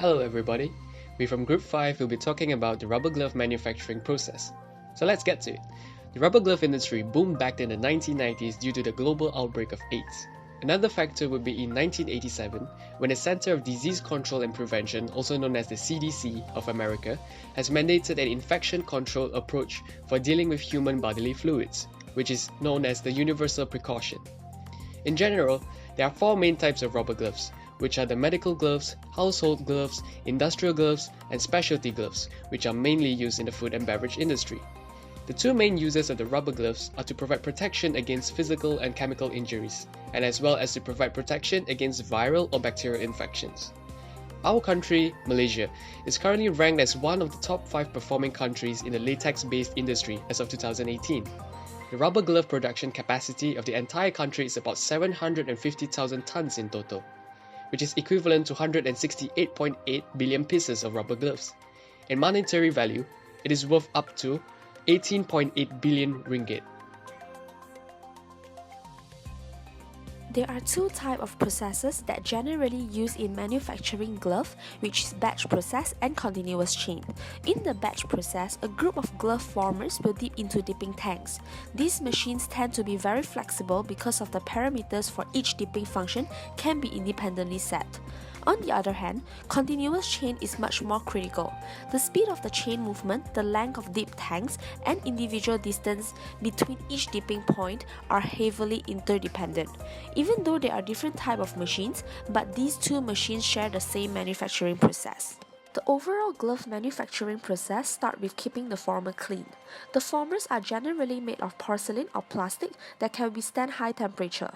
Hello everybody, we from Group 5 will be talking about the rubber glove manufacturing process. So let's get to it. The rubber glove industry boomed back in the 1990s due to the global outbreak of AIDS. Another factor would be in 1987, when the Center of Disease Control and Prevention, also known as the CDC of America, has mandated an infection control approach for dealing with human bodily fluids, which is known as the universal precaution. In general, there are four main types of rubber gloves, which are the medical gloves, household gloves, industrial gloves, and specialty gloves, which are mainly used in the food and beverage industry. The two main uses of the rubber gloves are to provide protection against physical and chemical injuries, and as well as to provide protection against viral or bacterial infections. Our country, Malaysia, is currently ranked as one of the top 5 performing countries in the latex-based industry as of 2018. The rubber glove production capacity of the entire country is about 750,000 tons in total, which is equivalent to 168.8 billion pieces of rubber gloves. In monetary value, it is worth up to 18.8 billion ringgit. There are two types of processes that generally used in manufacturing glove, which is batch process and continuous chain. In the batch process, a group of glove formers will dip into dipping tanks. These machines tend to be very flexible because of the parameters for each dipping function can be independently set. On the other hand, continuous chain is much more critical. The speed of the chain movement, the length of dip tanks, and individual distance between each dipping point are heavily interdependent. Even though there are different types of machines, but these two machines share the same manufacturing process. The overall glove manufacturing process starts with keeping the former clean. The formers are generally made of porcelain or plastic that can withstand high temperature.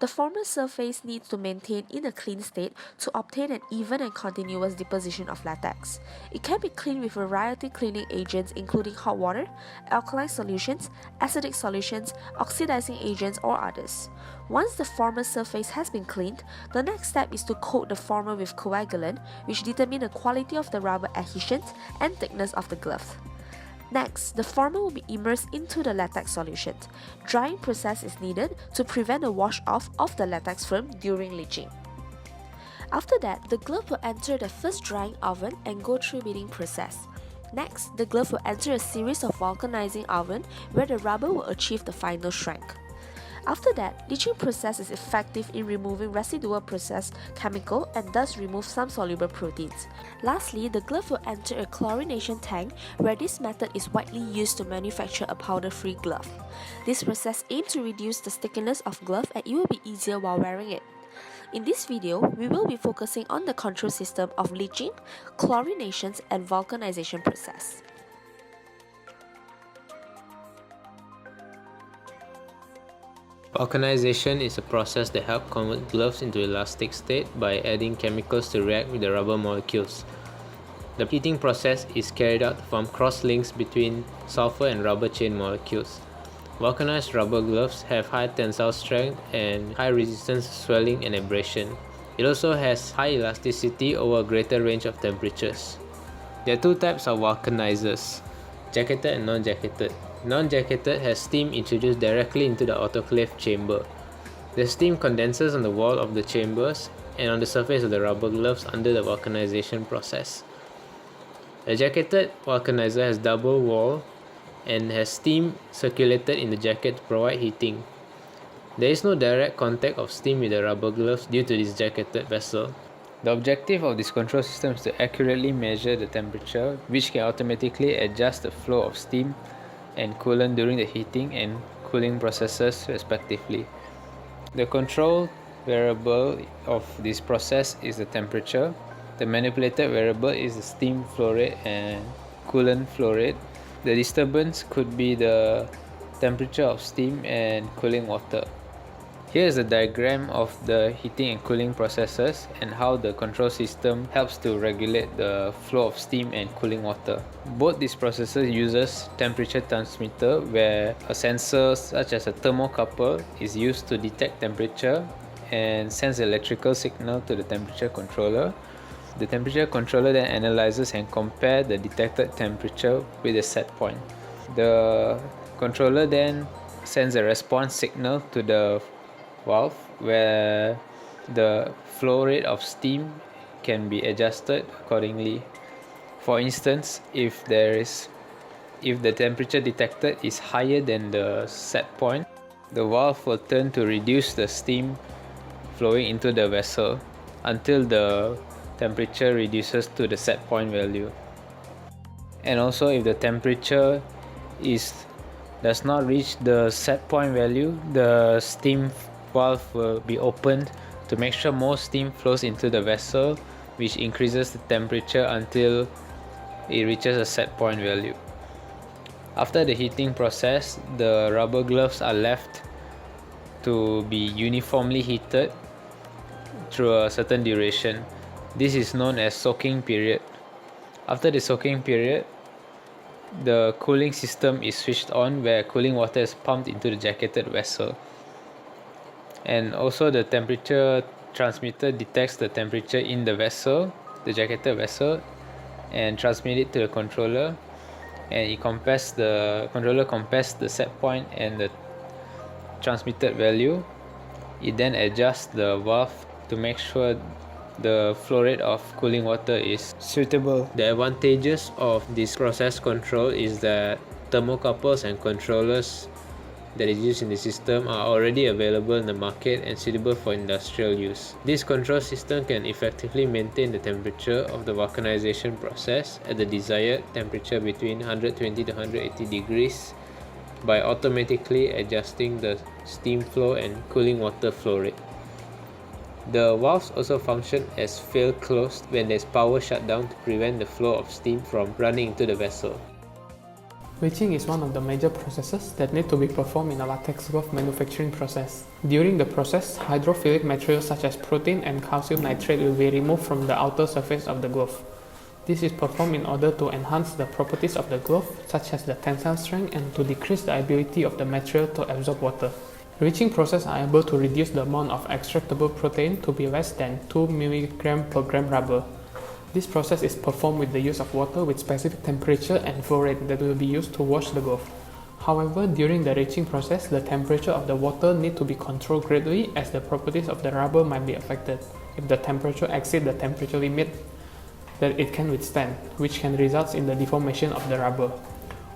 The former surface needs to maintain in a clean state to obtain an even and continuous deposition of latex. It can be cleaned with a variety of cleaning agents including hot water, alkaline solutions, acidic solutions, oxidizing agents, or others. Once the former surface has been cleaned, the next step is to coat the former with coagulant, which determines the quality of the rubber adhesions and thickness of the glove. Next, the former will be immersed into the latex solution. Drying process is needed to prevent the wash-off of the latex film during leaching. After that, the glove will enter the first drying oven and go through beating process. Next, the glove will enter a series of vulcanizing oven where the rubber will achieve the final strength. After that, leaching process is effective in removing residual processed chemical and thus remove some soluble proteins. Lastly, the glove will enter a chlorination tank where this method is widely used to manufacture a powder-free glove. This process aims to reduce the stickiness of glove and it will be easier while wearing it. In this video, we will be focusing on the control system of leaching, chlorinations, and vulcanization process. Vulcanization is a process that helps convert gloves into elastic state by adding chemicals to react with the rubber molecules. The heating process is carried out to form cross links between sulfur and rubber chain molecules. Vulcanized rubber gloves have high tensile strength and high resistance to swelling and abrasion. It also has high elasticity over a greater range of temperatures. There are two types of vulcanizers, jacketed and non-jacketed. Non-jacketed has steam introduced directly into the autoclave chamber. The steam condenses on the wall of the chambers and on the surface of the rubber gloves under the vulcanization process. A jacketed vulcanizer has double wall and has steam circulated in the jacket to provide heating. There is no direct contact of steam with the rubber gloves due to this jacketed vessel. The objective of this control system is to accurately measure the temperature, which can automatically adjust the flow of steam and coolant during the heating and cooling processes respectively. The control variable of this process is the temperature. The manipulated variable is the steam flow rate and coolant flow rate. The disturbance could be the temperature of steam and cooling water. Here is a diagram of the heating and cooling processes and how the control system helps to regulate the flow of steam and cooling water. Both these processes uses temperature transmitter where a sensor such as a thermocouple is used to detect temperature and sends electrical signal to the temperature controller. The temperature controller then analyzes and compares the detected temperature with the set point. The controller then sends a response signal to the valve where the flow rate of steam can be adjusted accordingly. For instance, if the temperature detected is higher than the set point, the valve will turn to reduce the steam flowing into the vessel until the temperature reduces to the set point value. And also, if the temperature does not reach the set point value, the steam valve will be opened to make sure more steam flows into the vessel, which increases the temperature until it reaches a set point value. After the heating process, the rubber gloves are left to be uniformly heated through a certain duration. This is known as soaking period. After the soaking period, the cooling system is switched on, where cooling water is pumped into the jacketed vessel. And also, the temperature transmitter detects the temperature in the vessel, the jacketed vessel, and transmit it to the controller, and the controller compares the set point and the transmitted value. It then adjusts the valve to make sure the flow rate of cooling water is suitable. The advantages of this process control is that thermocouples and controllers that is used in the system are already available in the market and suitable for industrial use. This control system can effectively maintain the temperature of the vulcanization process at the desired temperature between 120 to 180 degrees by automatically adjusting the steam flow and cooling water flow rate. The valves also function as fail closed when there is power shutdown to prevent the flow of steam from running into the vessel. Leaching is one of the major processes that need to be performed in a latex glove manufacturing process. During the process, hydrophilic materials such as protein and calcium nitrate will be removed from the outer surface of the glove. This is performed in order to enhance the properties of the glove, such as the tensile strength, and to decrease the ability of the material to absorb water. Leaching process are able to reduce the amount of extractable protein to be less than 2 mg per gram rubber. This process is performed with the use of water with specific temperature and flow rate that will be used to wash the glove. However, during the leaching process, the temperature of the water need to be controlled greatly, as the properties of the rubber might be affected if the temperature exceeds the temperature limit that it can withstand, which can result in the deformation of the rubber.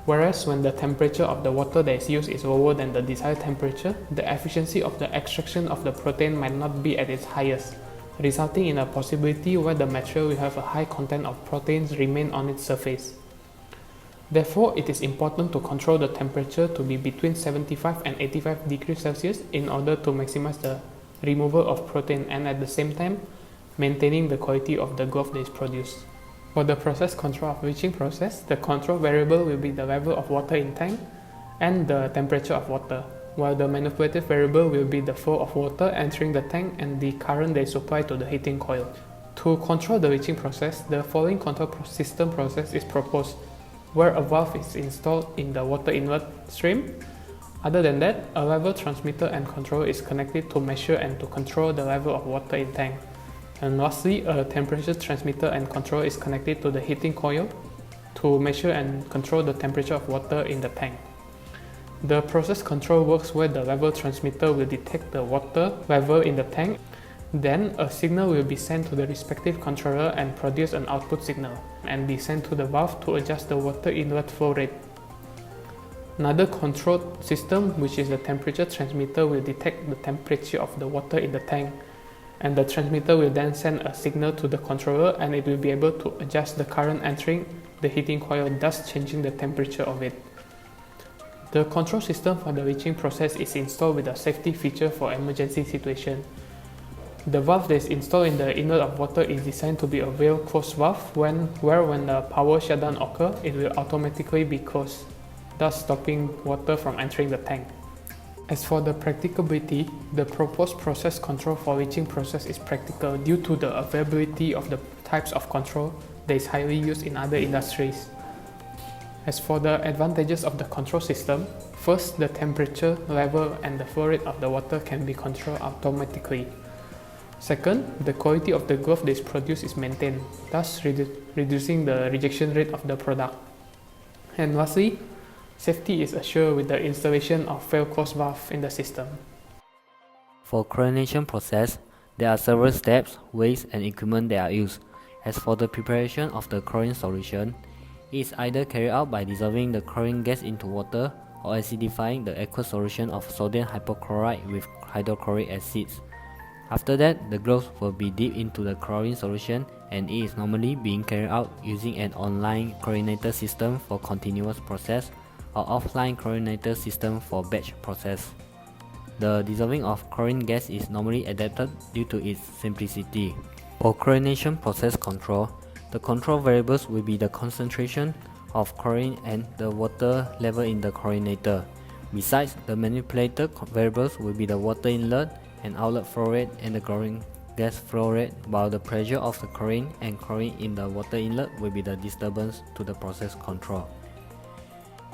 Whereas when the temperature of the water that is used is lower than the desired temperature, the efficiency of the extraction of the protein might not be at its highest, resulting in a possibility where the material will have a high content of proteins remain on its surface. Therefore, it is important to control the temperature to be between 75 and 85 degrees Celsius in order to maximize the removal of protein and at the same time maintaining the quality of the glove that is produced. For the process control of leaching process, the control variable will be the level of water in tank and the temperature of water, while the manipulative variable will be the flow of water entering the tank and the current that is supplied to the heating coil. To control the leaching process, the following control system process is proposed, where a valve is installed in the water inlet stream. Other than that, a level transmitter and controller is connected to measure and to control the level of water in tank. And lastly, a temperature transmitter and controller is connected to the heating coil to measure and control the temperature of water in the tank. The process control works where the level transmitter will detect the water level in the tank. Then a signal will be sent to the respective controller and produce an output signal, and be sent to the valve to adjust the water inlet flow rate. Another control system, which is the temperature transmitter, will detect the temperature of the water in the tank, and the transmitter will then send a signal to the controller, and it will be able to adjust the current entering the heating coil, thus changing the temperature of it. The control system for the leaching process is installed with a safety feature for emergency situation. The valve that is installed in the inlet of water is designed to be a valve closed valve where when the power shutdown occurs, it will automatically be closed, thus stopping water from entering the tank. As for the practicability, the proposed process control for leaching process is practical due to the availability of the types of control that is highly used in other industries. As for the advantages of the control system, first, the temperature, level, and the flow rate of the water can be controlled automatically. Second, the quality of the glove that is produced is maintained, thus reducing the rejection rate of the product. And lastly, safety is assured with the installation of fail closed valve in the system. For chlorination process, There are several steps, ways, and equipment that are used. As for the preparation of the chlorine solution, it is either carried out by dissolving the chlorine gas into water or acidifying the aqueous solution of sodium hypochlorite with hydrochloric acids. After that, the gloves will be dipped into the chlorine solution, and it is normally being carried out using an online chlorinator system for continuous process or offline chlorinator system for batch process. The dissolving of chlorine gas is normally adapted due to its simplicity. For chlorination process control, the control variables will be the concentration of chlorine and the water level in the chlorinator. Besides, the manipulated variables will be the water inlet and outlet flow rate and the chlorine gas flow rate, while the pressure of the chlorine and chlorine in the water inlet will be the disturbance to the process control.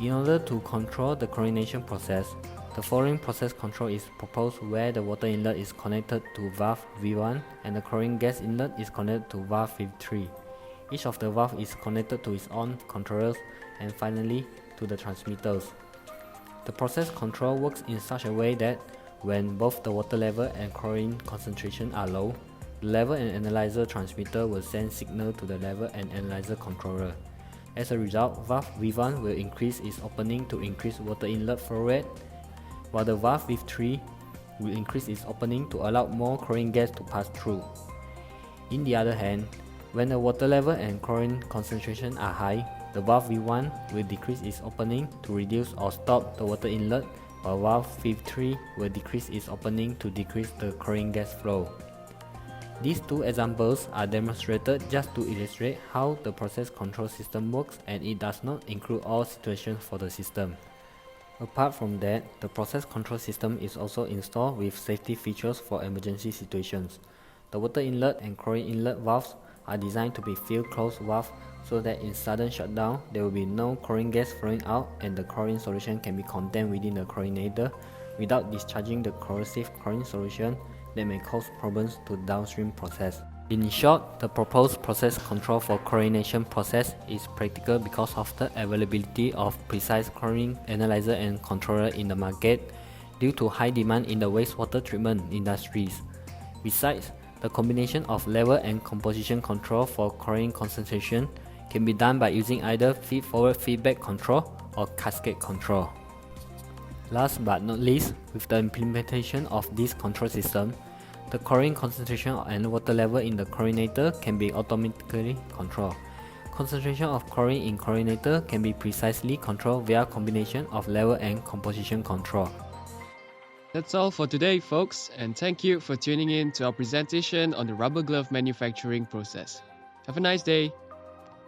In order to control the chlorination process, the following process control is proposed, where the water inlet is connected to valve V1 and the chlorine gas inlet is connected to valve V3. Each of the valves is connected to its own controllers and finally to the transmitters. The process control works in such a way that when both the water level and chlorine concentration are low, the level and analyzer transmitter will send signal to the level and analyzer controller. As a result, valve V1 will increase its opening to increase water inlet flow rate, while the valve V3 will increase its opening to allow more chlorine gas to pass through. In the other hand, when the water level and chlorine concentration are high, the valve V1 will decrease its opening to reduce or stop the water inlet, while valve V3 will decrease its opening to decrease the chlorine gas flow. These two examples are demonstrated just to illustrate how the process control system works, and it does not include all situations for the system. Apart from that, the process control system is also installed with safety features for emergency situations. The water inlet and chlorine inlet valves are designed to be field closed valves so that in sudden shutdown, there will be no chlorine gas flowing out and the chlorine solution can be contained within the chlorinator without discharging the corrosive chlorine solution that may cause problems to downstream process. In short, the proposed process control for chlorination process is practical because of the availability of precise chlorine analyzer and controller in the market due to high demand in the wastewater treatment industries. Besides, the combination of level and composition control for chlorine concentration can be done by using either feed-forward feedback control or cascade control. Last but not least, with the implementation of this control system, the chlorine concentration and water level in the chlorinator can be automatically controlled. Concentration of chlorine in chlorinator can be precisely controlled via combination of level and composition control. That's all for today, folks, and thank you for tuning in to our presentation on the rubber glove manufacturing process. Have a nice day.